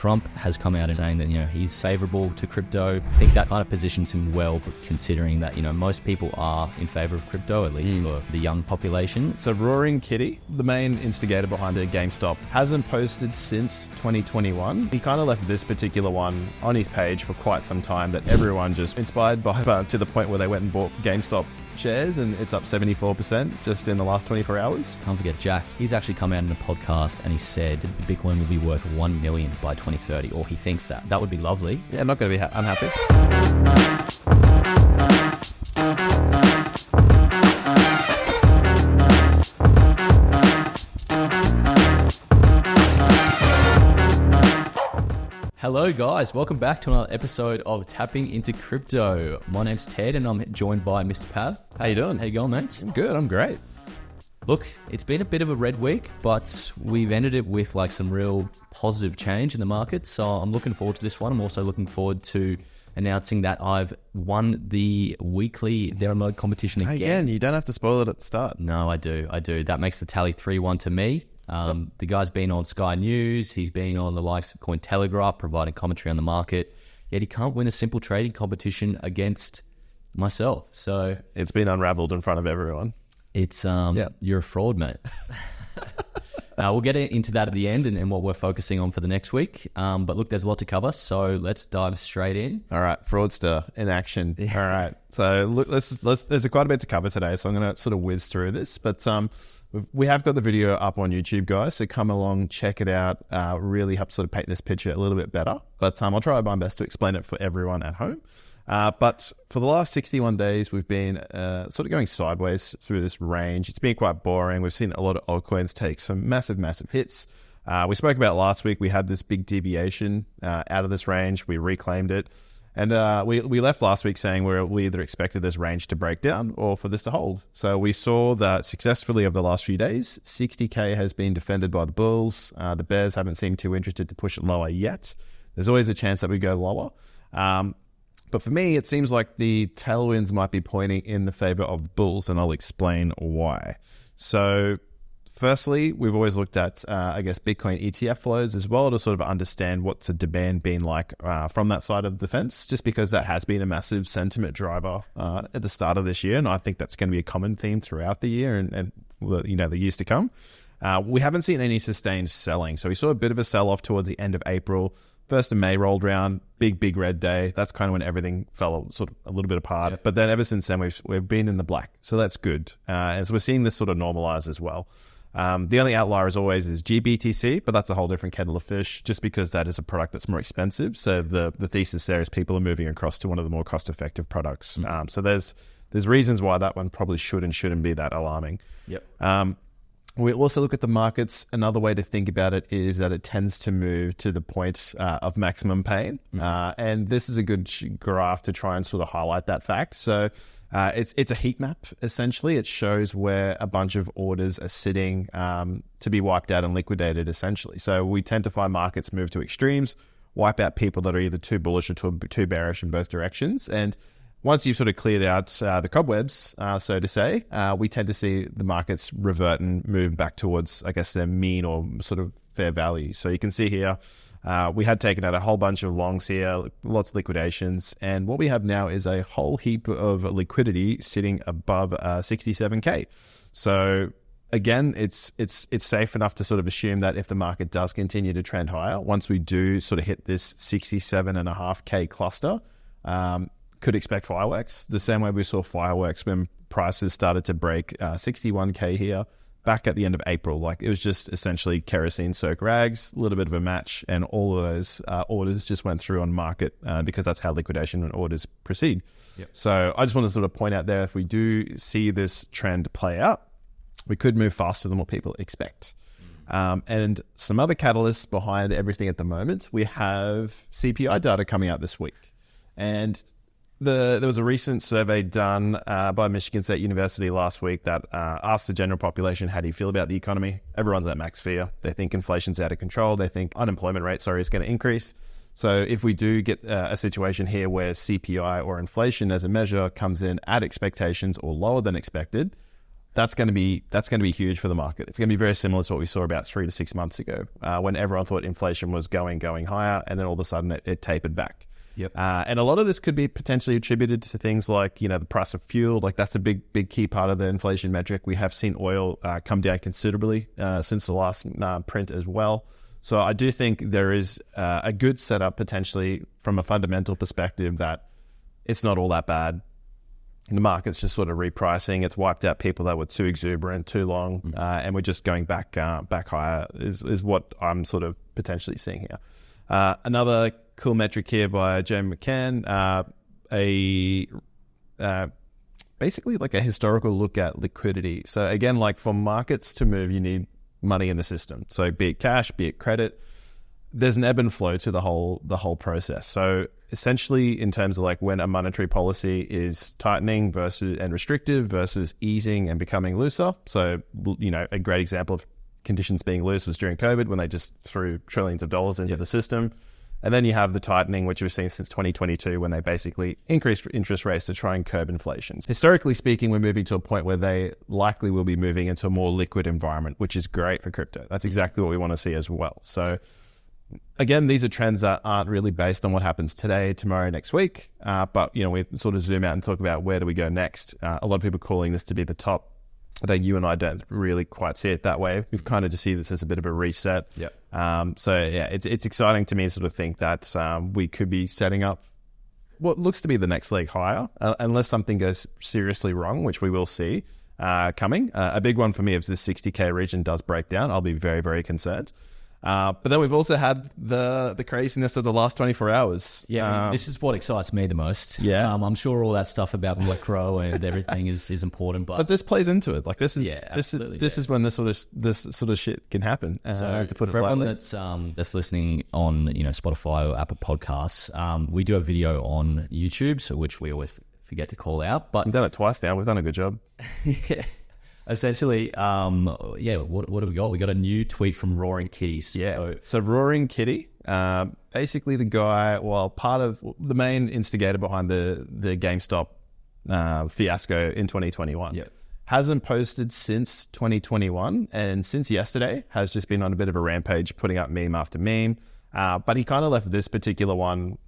Trump has come out and saying that, he's favorable to crypto. I think that kind of positions him well, considering that, most people are in favor of crypto, at least for the young population. So Roaring Kitty, the main instigator behind the Gamestop, hasn't posted since 2021. He kind of left this particular one on his page for quite some time that everyone just inspired by, to the point where they went and bought Gamestop shares, and it's up 74% just in the last 24 hours. Can't forget Jack. He's actually come out in a podcast and he said Bitcoin will be worth 1 million by 2030, or he thinks that. That would be lovely. Yeah, I'm not going to be unhappy. Hello guys, welcome back to another episode of Tapping Into Crypto. My name's Ted and I'm joined by Mr. Pav. How you doing? How you going, mate? I'm good, I'm great. Look, it's been a bit of a red week, but we've ended it with some real positive change in the market. So I'm looking forward to this one. I'm also looking forward to announcing that I've won the weekly download competition again. Again, you don't have to spoil it at the start. No, I do. That makes the tally 3-1 to me. The guy's been on Sky News, he's been on the likes of Cointelegraph, providing commentary on the market, yet he can't win a simple trading competition against myself. So it's been unraveled in front of everyone. It's You're a fraud, mate. We'll get into that at the end and what we're focusing on for the next week. But look, there's a lot to cover, so let's dive straight in. All right, fraudster in action. Yeah. All right, so look, there's quite a bit to cover today, so I'm going to sort of whiz through this. But we have got the video up on YouTube, guys, so come along, check it out. Really help sort of paint this picture a little bit better. But I'll try my best to explain it for everyone at home. But for the last 61 days, we've been sort of going sideways through this range. It's been quite boring. We've seen a lot of altcoins take some massive hits. We spoke about last week. We had this big deviation out of this range. We reclaimed it. And we left last week saying we either expected this range to break down or for this to hold. So we saw that successfully over the last few days. 60K has been defended by the bulls. The bears haven't seemed too interested to push it lower yet. There's always a chance that we go lower. But for me, it seems like the tailwinds might be pointing in the favor of the bulls, and I'll explain why. So firstly, we've always looked at, Bitcoin ETF flows as well to sort of understand what's the demand been like from that side of the fence, just because that has been a massive sentiment driver at the start of this year. And I think that's going to be a common theme throughout the year and the years to come. We haven't seen any sustained selling. So we saw a bit of a sell-off towards the end of April. 1st of May rolled around, big red day. That's kind of when everything fell sort of a little bit apart. Yep. But then ever since then, we've been in the black. So that's good. And so we're seeing this sort of normalize as well. The only outlier as always is GBTC, but that's a whole different kettle of fish just because that is a product that's more expensive. So the thesis there is people are moving across to one of the more cost-effective products. So there's reasons why that one probably should and shouldn't be that alarming. Yep. We also look at the markets. Another way to think about it is that it tends to move to the point of maximum pain. And this is a good graph to try and sort of highlight that fact. So it's a heat map, essentially. It shows where a bunch of orders are sitting to be wiped out and liquidated, essentially. So we tend to find markets move to extremes, wipe out people that are either too bullish or too bearish in both directions. And once you've sort of cleared out the cobwebs, so to say, we tend to see the markets revert and move back towards, their mean or sort of fair value. So you can see here, we had taken out a whole bunch of longs here, lots of liquidations. And what we have now is a whole heap of liquidity sitting above 67K. So again, it's safe enough to sort of assume that if the market does continue to trend higher, once we do sort of hit this 67.5K cluster, could expect fireworks, the same way we saw fireworks when prices started to break 61K here back at the end of April. Like it was just essentially kerosene soak rags, a little bit of a match, and all of those orders just went through on market because that's how liquidation and orders proceed. Yep. So I just want to sort of point out there, if we do see this trend play out, we could move faster than what people expect. And some other catalysts behind everything at the moment, we have CPI data coming out this week. And there was a recent survey done by Michigan State University last week that asked the general population, how do you feel about the economy? Everyone's at max fear. They think inflation's out of control. They think unemployment rate, is going to increase. So if we do get a situation here where CPI or inflation as a measure comes in at expectations or lower than expected, that's going to be huge for the market. It's going to be very similar to what we saw about 3 to 6 months ago, when everyone thought inflation was going higher, and then all of a sudden it tapered back. Yep. And a lot of this could be potentially attributed to things like, the price of fuel. Like that's a big key part of the inflation metric. We have seen oil come down considerably since the last print as well. So I do think there is a good setup potentially from a fundamental perspective that it's not all that bad. The market's just sort of repricing. It's wiped out people that were too exuberant, too long, and we're just going back higher is what I'm sort of potentially seeing here. Another cool metric here by Jamie Dimon, basically like a historical look at liquidity. So again, like for markets to move, you need money in the system. So be it cash, be it credit, there's an ebb and flow to the whole process. So essentially, in terms of like when a monetary policy is tightening and restrictive versus easing and becoming looser. So a great example of conditions being loose was during COVID when they just threw trillions of dollars into the system. And then you have the tightening, which we've seen since 2022, when they basically increased interest rates to try and curb inflation. Historically speaking, we're moving to a point where they likely will be moving into a more liquid environment, which is great for crypto. That's exactly what we want to see as well. So again, these are trends that aren't really based on what happens today, tomorrow, next week. But we sort of zoom out and talk about where do we go next. A lot of people calling this to be the top. I think you and I don't really quite see it that way. We've kind of just see this as a bit of a reset. It's exciting to me to sort of think that we could be setting up what looks to be the next leg higher, unless something goes seriously wrong, which we will see coming. A big one for me, if the 60K region does break down, I'll be very, very concerned. But then we've also had the craziness of the last 24 hours. Yeah, this is what excites me the most. Yeah. I'm sure all that stuff about Macro and everything is important, but this plays into it. Like this is this is when this sort of shit can happen. So to put it for everyone lightly. that's listening on Spotify or Apple Podcasts, we do a video on YouTube, so which we always forget to call out. But we've done it twice now. We've done a good job. Yeah. Essentially, what do we got? We got a new tweet from Roaring Kitties. Yeah. So Roaring Kitty, basically the guy, part of the main instigator behind the GameStop fiasco in 2021. Yeah. Hasn't posted since 2021, and since yesterday has just been on a bit of a rampage, putting up meme after meme. But he kind of left this particular one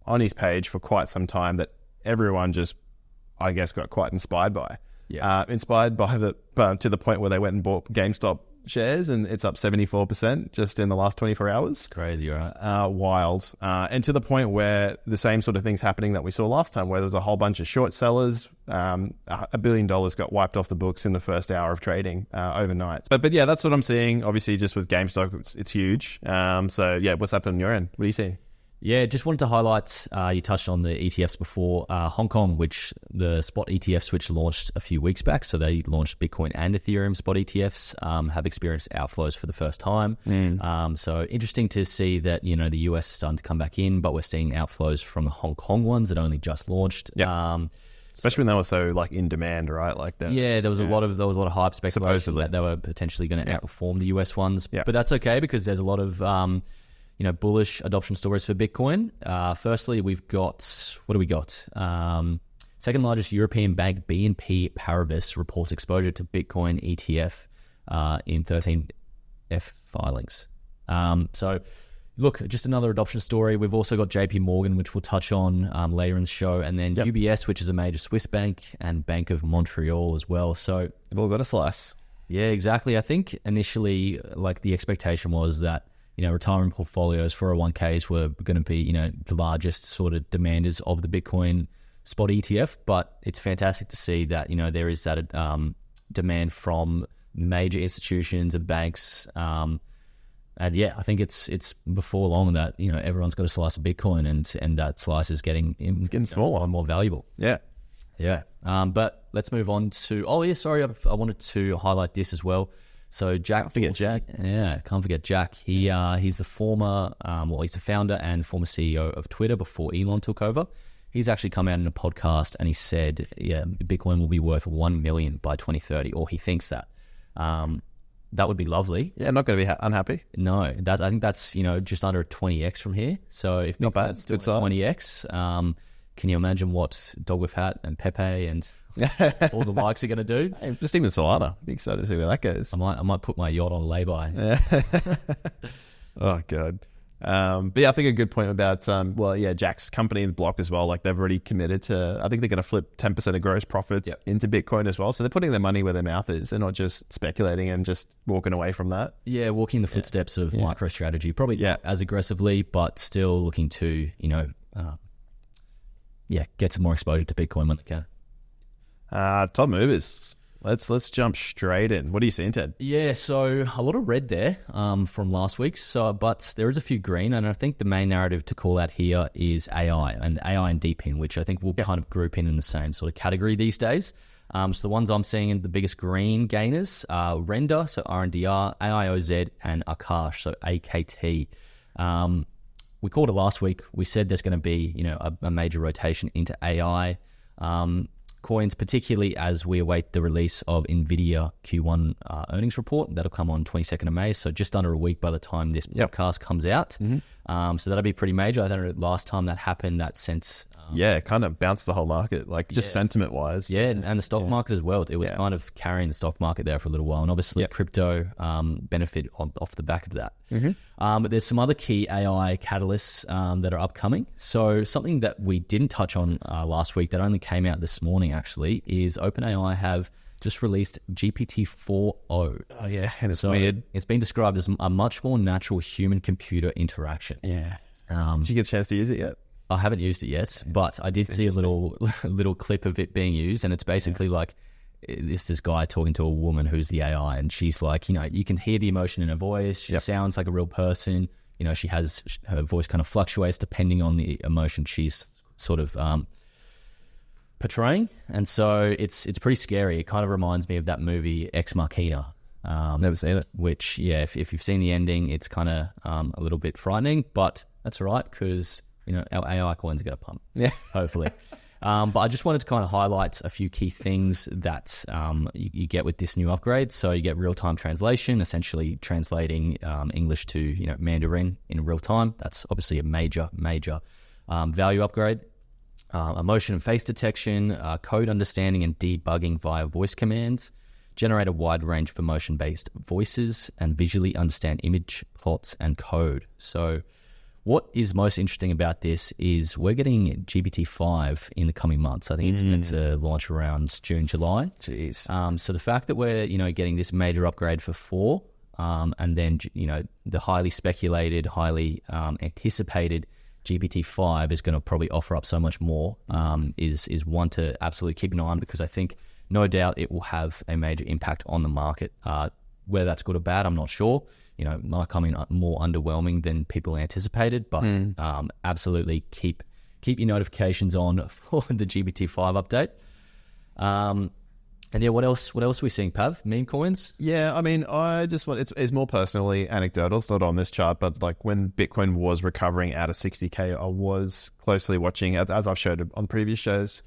on his page for quite some time that everyone just, I guess, got quite inspired by. Yeah. Inspired by to the point where they went and bought GameStop shares, and it's up 74% just in the last 24 hours. Crazy, right? Wild. And to the point where the same sort of things happening that we saw last time, where there was a whole bunch of short sellers. $1 billion got wiped off the books in the first hour of trading overnight. But yeah, that's what I'm seeing. Obviously, just with GameStop, it's huge. So yeah, what's happening on your end? What are you seeing? Yeah, just wanted to highlight, you touched on the ETFs before, Hong Kong, which the spot ETFs, which launched a few weeks back. So they launched Bitcoin and Ethereum spot ETFs, have experienced outflows for the first time. So interesting to see that, the US is starting to come back in, but we're seeing outflows from the Hong Kong ones that only just launched. Yep. Especially when they were so in demand, right? There was a lot of hype speculation that they were potentially going to outperform the US ones. Yep. But that's okay because there's a lot of bullish adoption stories for Bitcoin. Firstly, we've got, what do we got? Second largest European bank, BNP Paribas, reports exposure to Bitcoin ETF in 13F filings. So look, just another adoption story. We've also got JP Morgan, which we'll touch on later in the show, and then UBS, which is a major Swiss bank, and Bank of Montreal as well. So they've all got a slice. Yeah, exactly. I think initially, the expectation was that retirement portfolios, 401ks were going to be, the largest sort of demanders of the Bitcoin spot ETF. But it's fantastic to see that, there is that demand from major institutions and banks. And yeah, I think it's before long that, everyone's got a slice of Bitcoin and that slice is getting smaller and more valuable. Yeah. Yeah. But let's move on to, I wanted to highlight this as well. So Jack, can't forget Jack. He's the former, he's the founder and former CEO of Twitter before Elon took over. He's actually come out in a podcast and he said, Bitcoin will be worth 1 million by 2030, or he thinks that. That would be lovely. Yeah, not going to be unhappy. No, I think that's just under a 20x from here. So if not bad, good 20x, can you imagine what Dog with Hat and Pepe and all the likes are going to do. Hey, just even Solana. Be excited to see where that goes. I might put my yacht on lay-by. Oh, God. But yeah, I think a good point about, Jack's company, the Block as well, like they've already committed to, I think they're going to flip 10% of gross profits into Bitcoin as well. So they're putting their money where their mouth is. They're not just speculating and just walking away from that. Yeah, walking the footsteps of MicroStrategy, probably not as aggressively, but still looking to, get some more exposure to Bitcoin when they can. Top movers. Let's jump straight in. What are you seeing, Ted? Yeah, so a lot of red there from last week, but there is a few green, and I think the main narrative to call out here is AI and DeepIn, which I think we'll kind of group in the same sort of category these days. So the ones I'm seeing in the biggest green gainers are Render, so RNDR, AIOZ, and Akash, so AKT. We called it last week. We said there's going to be a major rotation into AI. Coins, particularly as we await the release of NVIDIA Q1 earnings report. That'll come on 22nd of May, so just under a week by the time this podcast comes out. So that'll be pretty major. I don't know, last time that happened, that sense... it kind of bounced the whole market, just sentiment-wise. Yeah, and the stock market as well. It was kind of carrying the stock market there for a little while, and obviously crypto benefit off the back of that. But there's some other key AI catalysts that are upcoming. So something that we didn't touch on last week that only came out this morning, actually, is OpenAI have just released GPT-4o. Oh, yeah, and it's weird. It's been described as a much more natural human-computer interaction. Yeah. Did you get a chance to use it yet? I haven't used it yet, but I did see a little clip of it being used, and it's basically like this guy talking to a woman who's the AI, and she's like, you can hear the emotion in her voice. She sounds like a real person. She has her voice kind of fluctuates depending on the emotion she's sort of portraying, and so it's pretty scary. It kind of reminds me of that movie Ex Machina. Never seen it. Which, if you've seen the ending, it's kind of a little bit frightening, but that's all right because our AI coins are going to pump. Yeah, hopefully. But I just wanted to kind of highlight a few key things that you get with this new upgrade. So you get real-time translation, essentially translating English to Mandarin in real time. That's obviously a major value upgrade. Emotion and face detection, code understanding and debugging via voice commands, generate a wide range of emotion-based voices, and visually understand image, plots, and code. So what is most interesting about this is we're getting GPT-5 in the coming months. I think it's meant to launch around June, July. Jeez. So the fact that we're getting this major upgrade for 4, and then the highly speculated, highly anticipated GPT-5 is going to probably offer up so much more, is one to absolutely keep an eye on, because I think no doubt it will have a major impact on the market. Whether that's good or bad, I'm not sure. Might come in more underwhelming than people anticipated, but absolutely keep your notifications on for the GPT-5 update. And what else are we seeing, Pav? Meme coins? Yeah, I mean, I just want, it's more personally anecdotal. It's not on this chart, but like when Bitcoin was recovering out of 60K, I was closely watching, as I've showed on previous shows,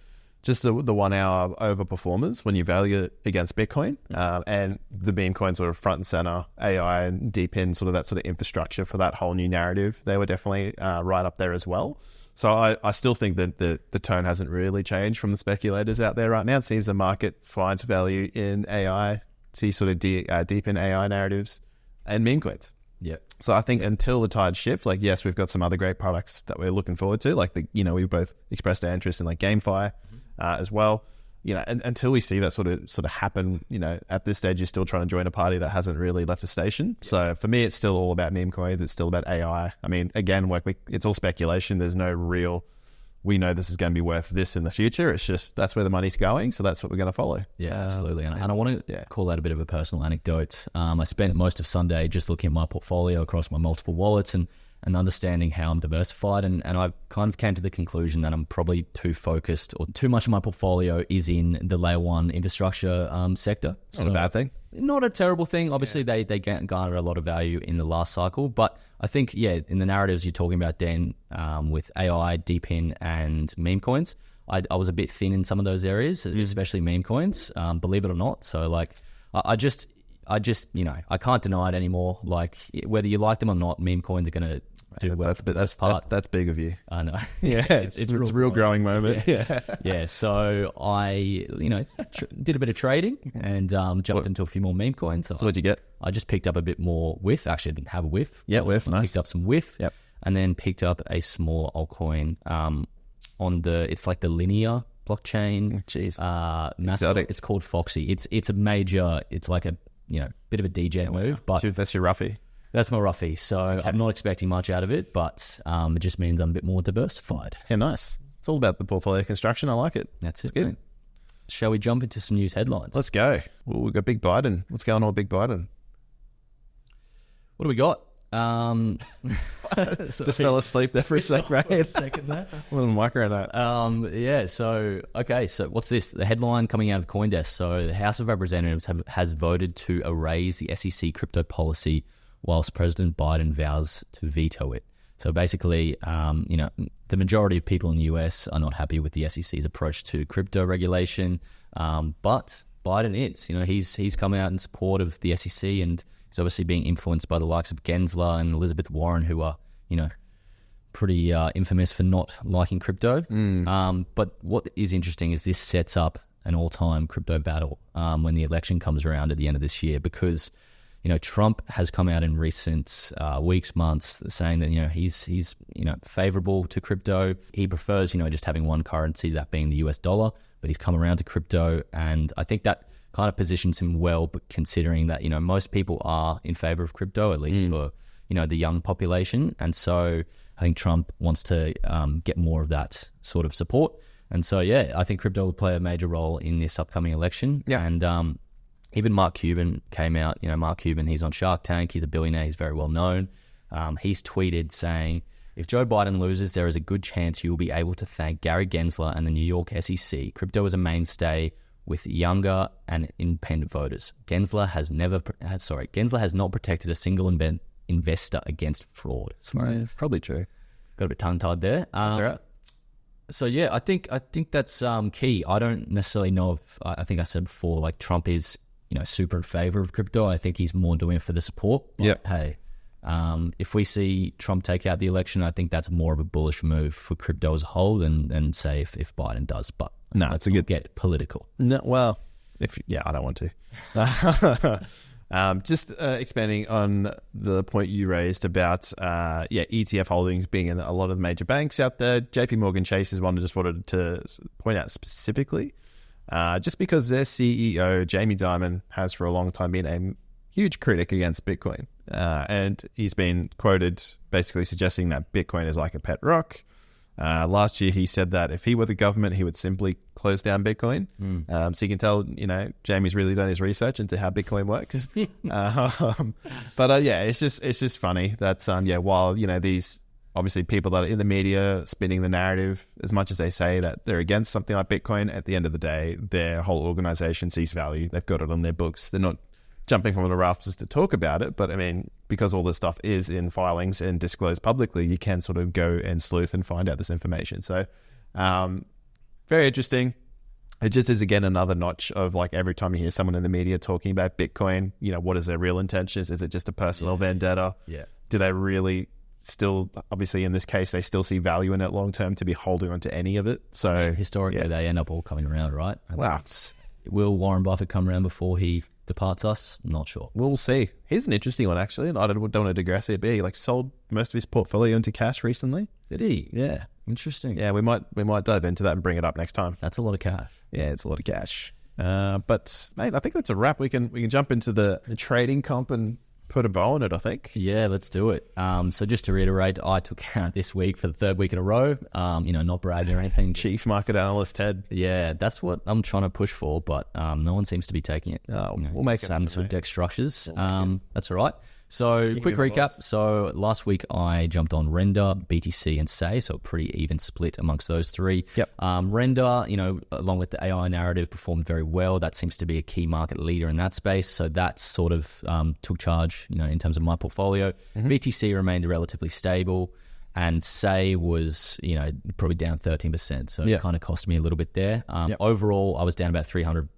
just the 1 hour overperformers when you value it against Bitcoin, and the meme coins sort of front and center, AI and DeepIn, sort of that sort of infrastructure for that whole new narrative. They were definitely right up there as well. So I still think that the tone hasn't really changed from the speculators out there right now. It seems the market finds value in AI, see sort of DeepIn AI narratives and meme coins. Yeah. So I think until the tide shift, like, yes, we've got some other great products that we're looking forward to, like we've both expressed our interest in like GameFi as well. And until we see that sort of happen, at this stage, you're still trying to join a party that hasn't really left the station. Yeah. So for me, it's still all about meme coins. It's still about AI. I mean, again, it's all speculation. There's no real, we know this is going to be worth this in the future. It's just, that's where the money's going. So that's what we're going to follow. Yeah, absolutely. And I want to call out a bit of a personal anecdote. I spent most of Sunday just looking at my portfolio across my multiple wallets and understanding how I'm diversified. And I kind of came to the conclusion that I'm probably too focused, or too much of my portfolio is in the layer 1 infrastructure sector. Not a bad thing. Not a terrible thing. Obviously, they garner a lot of value in the last cycle. But I think, in the narratives you're talking about, Dan, with AI, DeepIn, and meme coins, I was a bit thin in some of those areas, especially meme coins, believe it or not. So, like, I just I can't deny it anymore. Like, whether you like them or not, meme coins are going to do well. That's big of you. I know. Yeah, it's a real growing moment. Yeah. So I, did a bit of trading and jumped into a few more meme coins. So what'd you get? I just picked up a bit more WIF. Actually, I didn't have a WIF. Yeah, WIF, nice. Picked up some WIF. Yep. And then picked up a small altcoin it's like the linear blockchain. Exotic. It's called Foxy. It's a major, it's like a, bit of a DJ move, but that's your roughie. that's my roughie. So I'm not expecting much out of it, but it just means I'm a bit more diversified. Yeah, nice. It's all about the portfolio construction. I like it. That's good. Mate. Shall we jump into some news headlines? Let's go. Well, we've got Big Biden. What's going on with Big Biden? What do we got? Just fell asleep there for a sec, right? A second there. A little micro note. So what's this? The headline coming out of CoinDesk. So the House of Representatives has voted to erase the SEC crypto policy whilst President Biden vows to veto it. So basically, the majority of people in the US are not happy with the SEC's approach to crypto regulation, but Biden is. He's come out in support of the SEC, and he's obviously being influenced by the likes of Gensler and Elizabeth Warren, who are, pretty infamous for not liking crypto. But what is interesting is this sets up an all-time crypto battle when the election comes around at the end of this year, because Trump has come out in recent weeks, months, saying that he's favorable to crypto. He prefers just having one currency, that being the US dollar, but he's come around to crypto, and I think that kind of positions him well, but considering that most people are in favor of crypto, at least for the young population, and so I think Trump wants to get more of that sort of support, and so I think crypto will play a major role in this upcoming election. And even Mark Cuban came out. Mark Cuban, he's on Shark Tank. He's a billionaire. He's very well known. He's tweeted saying, if Joe Biden loses, there is a good chance you will be able to thank Gary Gensler and the New York SEC. Crypto is a mainstay with younger and independent voters. Gensler has not protected a single investor against fraud. Sorry, probably true. Got a bit tongue-tied there. That's all right. So I think that's key. I don't necessarily know if I think I said before, like Trump is super in favor of crypto. I think he's more doing it for the support. Yeah. Hey, if we see Trump take out the election, I think that's more of a bullish move for crypto as a whole than say if Biden does. But no, it's a good get political. No, well, I don't want to. Just expanding on the point you raised about ETF holdings being in a lot of the major banks out there. JP Morgan Chase is one I just wanted to point out specifically. Just because their CEO, Jamie Dimon, has for a long time been a huge critic against Bitcoin. And he's been quoted basically suggesting that Bitcoin is like a pet rock. Last year, he said that if he were the government, he would simply close down Bitcoin. So you can tell, Jamie's really done his research into how Bitcoin works. It's just funny that, while, these obviously people that are in the media spinning the narrative, as much as they say that they're against something like Bitcoin, at the end of the day, their whole organization sees value. They've got it on their books. They're not jumping from the rafters to talk about it. But I mean, because all this stuff is in filings and disclosed publicly, you can sort of go and sleuth and find out this information. So very interesting. It just is, again, another notch of like every time you hear someone in the media talking about Bitcoin, what is their real intentions? Is it just a personal vendetta? Yeah. Do they really still, obviously in this case, they still see value in it long term to be holding on to any of it? So historically, they end up all coming around, right? Wow. Will Warren Buffett come around before he departs us? I'm not sure. We'll see. Here's an interesting one, actually, and I don't want to digress here, but he sold most of his portfolio into cash recently. Did he? Yeah. Interesting. Yeah, we might dive into that and bring it up next time. That's a lot of cash. Yeah, it's a lot of cash. But mate, I think that's a wrap. We can jump into the trading comp and put a bow on it, I think. Yeah, let's do it. So just to reiterate, I took out this week for the third week in a row. Not bragging or anything. Chief Market Analyst Ted. Yeah, that's what I'm trying to push for, but no one seems to be taking it. We'll make it. Some Swyftx structures. That's all right. So quick recap. So last week I jumped on Render, BTC and Say, so a pretty even split amongst those three. Yep. Render, along with the AI narrative, performed very well. That seems to be a key market leader in that space. So that sort of took charge, in terms of my portfolio. BTC remained relatively stable, and Say was, probably down 13%. So it kind of cost me a little bit there. Overall, I was down about $300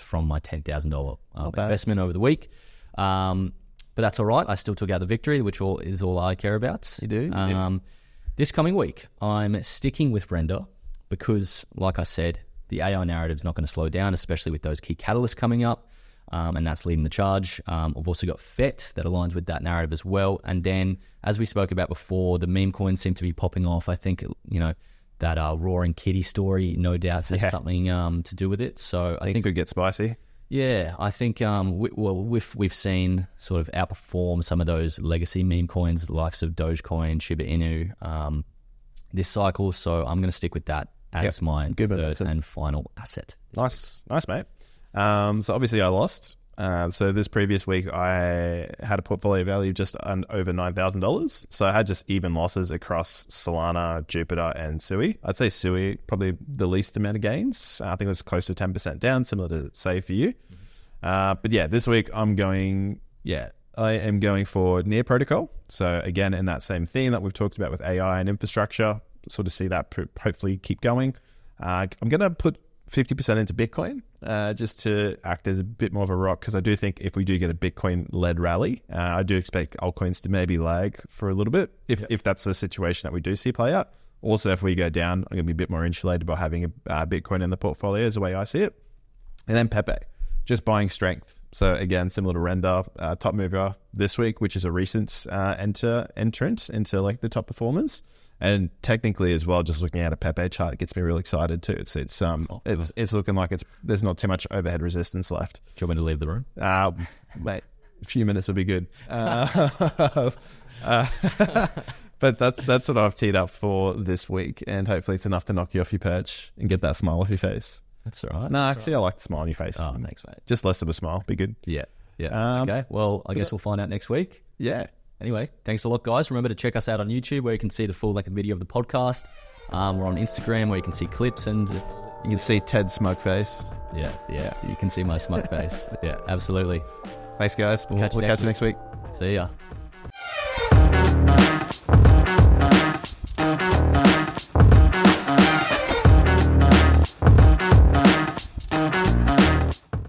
from my $10,000 investment over the week. But that's all right. I still took out the victory, which is all I care about. You do? This coming week, I'm sticking with render because, like I said, the AI narrative is not going to slow down, especially with those key catalysts coming up, and that's leading the charge. I've also got FET that aligns with that narrative as well. And then, as we spoke about before, the meme coins seem to be popping off. I think, that Roaring Kitty story no doubt has something to do with it. So I think it could get spicy. Yeah, I think we've seen sort of outperform some of those legacy meme coins, the likes of Dogecoin, Shiba Inu, this cycle. So I'm going to stick with that as my third and final asset. Nice, mate. So obviously I lost. So this previous week I had a portfolio value just over $9,000. So I had just even losses across Solana, Jupiter, and Sui. I'd say Sui probably the least amount of gains. I think it was close to 10% down, similar to say for you. But yeah, this week I am going for Near Protocol. So again, in that same theme that we've talked about with AI and infrastructure, sort of see that hopefully keep going. I'm going to put 50% into Bitcoin just to act as a bit more of a rock, because I do think if we do get a Bitcoin-led rally, I do expect altcoins to maybe lag for a little bit if that's the situation that we do see play out. Also, if we go down, I'm going to be a bit more insulated by having a Bitcoin in the portfolio is the way I see it. And then Pepe, just buying strength. So again, similar to Render, top mover this week, which is a recent entrant into like the top performers. And technically as well, just looking at a Pepe chart, it gets me really excited too. It's looking like there's not too much overhead resistance left. Do you want me to leave the room? Mate, a few minutes would be good. But that's what I've teed up for this week, and hopefully it's enough to knock you off your perch and get that smile off your face. That's all right. No, actually, I like the smile on your face. Oh, thanks, mate. Just less of a smile, be good. Yeah. Okay. Well, I guess we'll find out next week. Yeah. Anyway, thanks a lot, guys. Remember to check us out on YouTube, where you can see the full video of the podcast. We're on Instagram, where you can see clips and you can see Ted's smug face. Yeah. You can see my smug face. Yeah, absolutely. Thanks, guys. We'll catch you next week. See ya.